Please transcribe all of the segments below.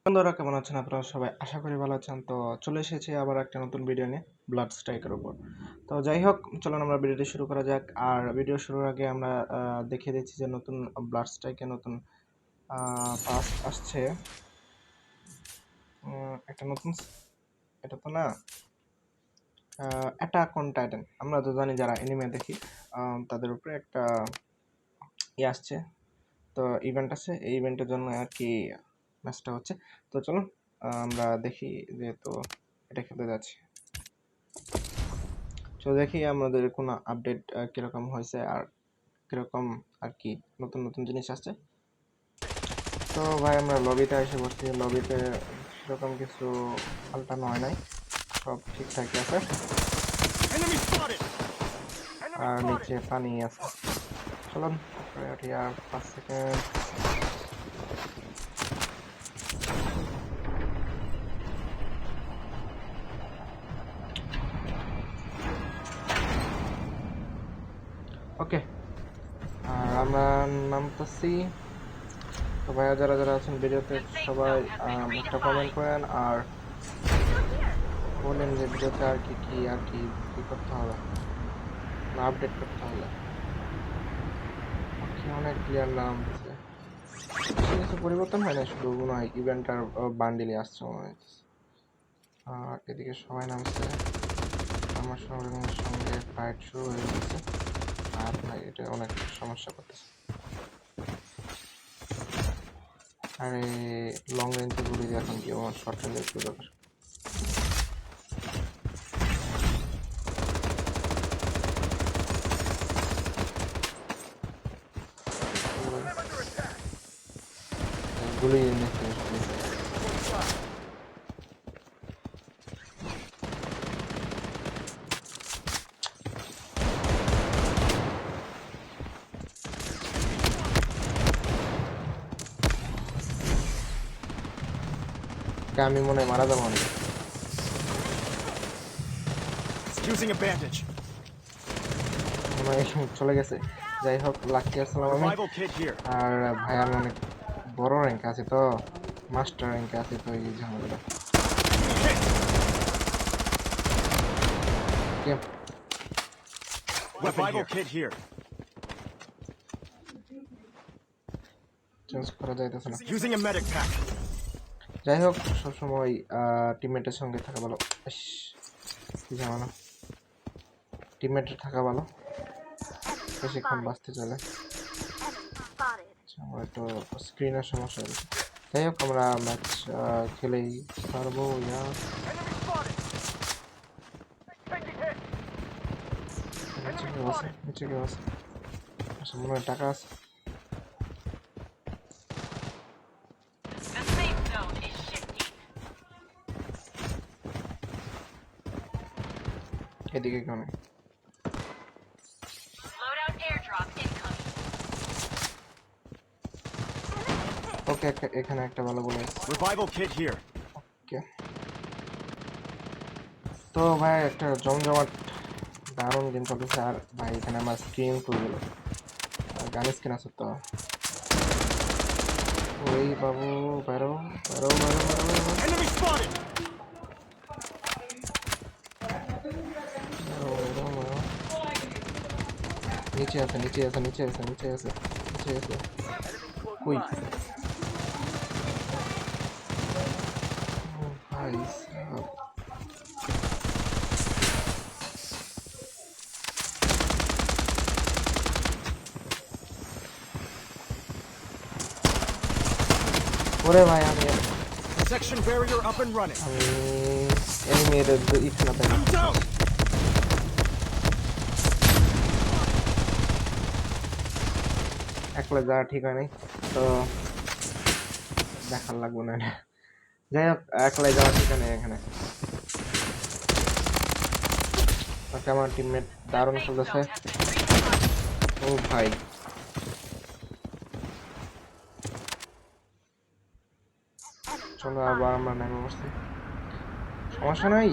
বন্ধুরা কেমন আছেন আপনারা সবাই? আশা করি ভালো আছেন। তো চলে এসেছি আবার একটা নতুন ভিডিও নিয়ে ব্লাড স্ট্রাইকের উপর। তো যাই হোক, চলুন আমরা ভিডিওটি শুরু করা যাক। আর ভিডিও শুরুর আগে আমরা দেখিয়ে দিচ্ছি যে নতুন ব্লাড স্ট্রাইকে নতুন টাস্ক আসছে। একটা নতুন, এটা তো না, অ্যাটাক অন টাইটান। আমরা তো জানি যারা এনিমে দেখি তাদের উপরে একটা আসছে। তো ইভেন্ট আছে, এই ইভেন্টের জন্য আর কি ম্যাচটা হচ্ছে। তো চলুন আমরা দেখি, যেহেতু এটা খেলতে যাচ্ছি। তো দেখি আমাদের কোনো আপডেট কীরকম হয়েছে আর কীরকম আর কি নতুন নতুন জিনিস আসছে। তো ভাই আমরা লবিতে এসে বসছি। লবিতে সেরকম কিছু পাল্টানো হয় নাই, সব ঠিকঠাকই আছে। আর নিচে পানি আছে। চলুন আর 5 সেকেন্ড। ওকে, আর আমরা নামতেছি। তো ভাইয়া যারা যারা আছেন ভিডিওতে সবাই একটা কমেন্ট করেন আর বলেন যে ভিডিওতে আর কি করতে হবে, আপডেট করতে হবে। অনেক ক্লিয়ার নামতেছে, কিছু পরিবর্তন হয় না, শুধু মনে হয় ইভেন্ট আর বান্ডিলে আসছে মনে হইতেছে। আর এদিকে সবাই নামছে, আমার সঙ্গে ফাইট শুরু হয়ে গেছে। আর ভাই এটা অনেক সমস্যা করতেছে। আরে লং রেঞ্জে গুলি দিয়ে এখন কি আমার শর্ট রেঞ্জে একটু দরকার। গুলি আমি মনে হয় মারা যাবো অনেক। চলে গেছে। যাই হোক, লাকি আসসালাম আমি। আর ভাই আমি অনেক বড় র্যাঙ্ক আছে, তো মাস্টার র্যাঙ্কে আছে, তো এই ঝামেলা। চেঞ্জ করা যাইতেছে না। যাই হোক, সবসময় টিমমেটের সঙ্গে থাকা ভালো। কি ঝামেলা, টিমমেটের থাকা ভালো, বেশিক্ষণ বাঁচতে চলে। আমার একটু স্ক্রিনের সমস্যা হয়েছে। যাই হোক, আমরা ম্যাচ খেলেই পারবো। নিচে কেউ আছে, আচ্ছা মনে হয় টাকা আছে। এদিকে কেউ নেই। ওকে, এখানে একটা ভালো বলে ওকে। তো ভাই একটা জমজমাট দারুণ গেম চলতেছে। আর ভাই এখানে আমার স্ক্রিন খুলে গেল। গান স্ক্রিন আছে তো। ওই বাবু, বেরো বেরো বেরো বেরো। নিচে আছে নিচে আছে নিচে আছে নিচে আছে নিচে আছে। কই ভাই সাহেব, ওরে ভাই আমি এনিমেটেড ইচ্ছা তাই একলা যাওয়া ঠিক হয় নাই, তো দেখার লাগবো না। যাই হোক, একলাই যাওয়া ঠিক নেই এখানে। ওকে, আমার টিমমেট দারুণ খেলতেছে। ও ভাই, চলো আবার আমরা নেমে বসছি, সমস্যা নাই।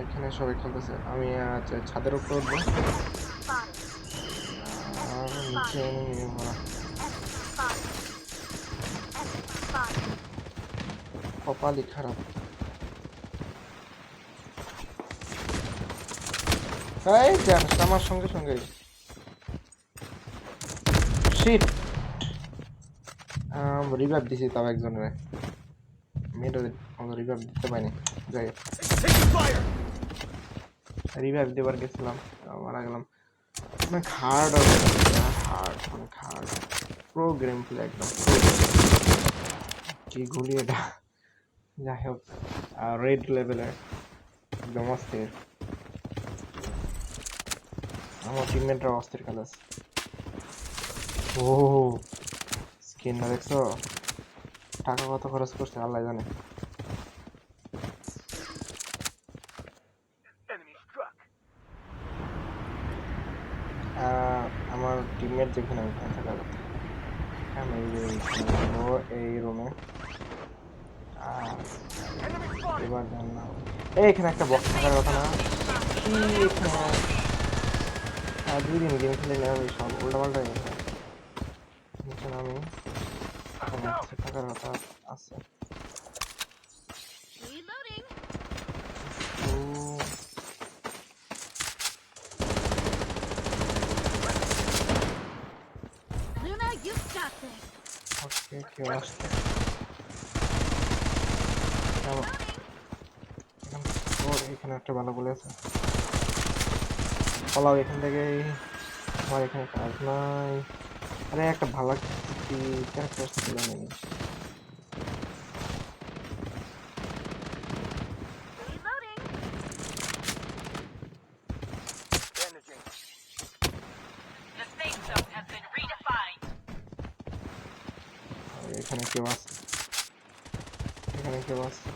এখানে সবাই খেলতেছে, আমি ছাদের উপর উঠবো। আর নিচে কপালই খারাপ। এই জানিস আমার সঙ্গে সঙ্গে শিট রিভাইভ দিছি তাও একজনের মেয়েটা রিভাইভ দিতে পারিনি। যাই রিভাইভ দেবার গেছিলাম মারা গেলাম। অনেক হার্ড হবে, হার্ড অনেক হার্ড প্রো গেম প্লে একদম কি গুলি এটা। যাই হোক রেড লেভেলের একদম অস্থির, আমার টিমমেটরা অস্থির খেলেছে। ও স্কিন না দেখছো, টাকা কত খরচ করছে আল্লাহ জানে। আমার টিমমেট যেখানে ওইখানে থাকার কথা, আমি এই রুমে এবার জান না এইখানে একটা বক্স থাকার কথা না কি এখানে। 2 দিন গেম খেলে নেওয়া সব উল্টাপাল্টা গেছে। এখানে আমি এখানে থাকার কথা আছে। ওকে কেউ আসছে এখানে একটা ভালো বলে আছে ফলাও এখান থেকে। আমার এখানে কাজ নাই, আরে একটা ভালো ক্যারেক্টার ছিল নেই। এখানে কেউ আছে, এখানে কেউ আছে।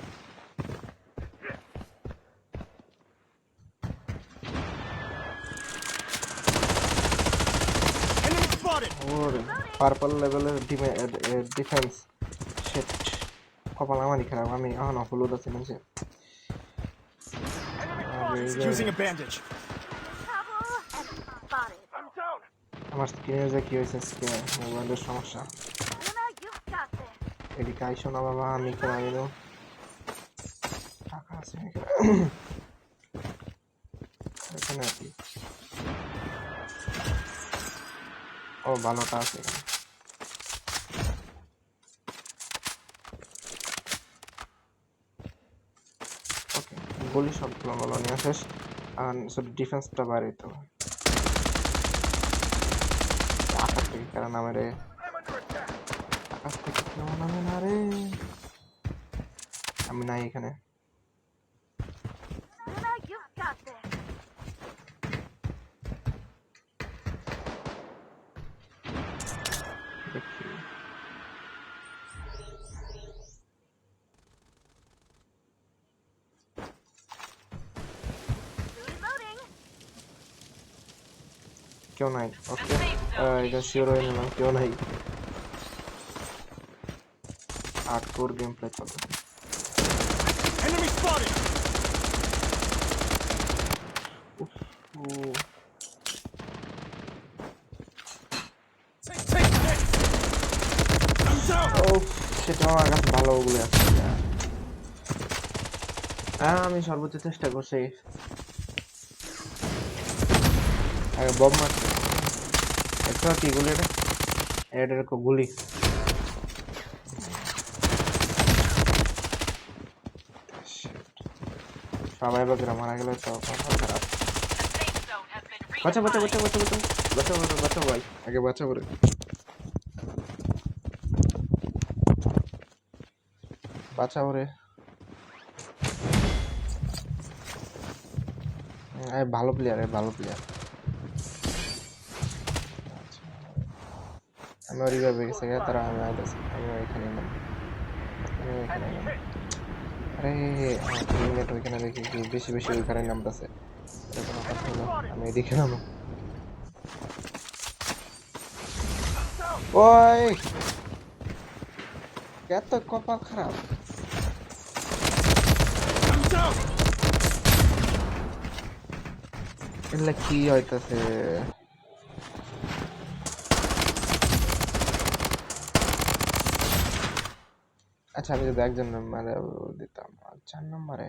ওর পার্পল লেভেলের ডিফেন্স শিট, কপাল আমারই খারাপ, আমি এখনো হলুদ আছি নিচে। আমার স্ক্রিনে যে কি হয়েছে, মোবাইলের সমস্যা। এদিকে আইসো না বাবা, আমি কেন আইলো টাকা আছে এখানে আর কি। ও ভালোটা আছে এখানে। ওকে গুলি সবগুলো ভালো নিয়ে শেষ, আর শুধু ডিফেন্সটা বাইরে তো আকাশ থেকে কেন নামে রে, আকাশ থেকে কেন নামে না রে। আমি নাই এখানে, দেখি কেউ নাই। ওকে এটা শিওর হয়ে নিলাম কেউ নাই। হার্ডকোর গেম প্লে চলবে। সেটা আমার কাছে ভালো ওগুলো আছে। আমি সর্বোচ্চ চেষ্টা করছি বম মারতে। একটা কি গুলি এটা এরকম গুলি সবাই বাকিরা মারা গেলে তো খারাপ। বাচ্চা বাচ্চা বাচ্চা বাচ্চা বাচ্চা বাচ্চা বাচ্চা ভাই আগে বাচ্চা করে বাচ্চা ওরে। ভালো প্লেয়ার, ভালো প্লেয়ার। আমি রিভাইভ গেছে তারা, আমি আইতেছি, আমি এখানে এলাম, আমি এখানে এলাম। আরে আমার টিমমেট ওইখানে দেখি কি বেশি বেশি ওইখানে নামতেছে, এটা কোনো কথা হলো? আমি এদিকে নামো। ওই এত কপাল খারাপ, এগুলা কি হইতাছে? আচ্ছা আমি যদি একজন নাম্বারে দিতাম আর 4 নম্বরে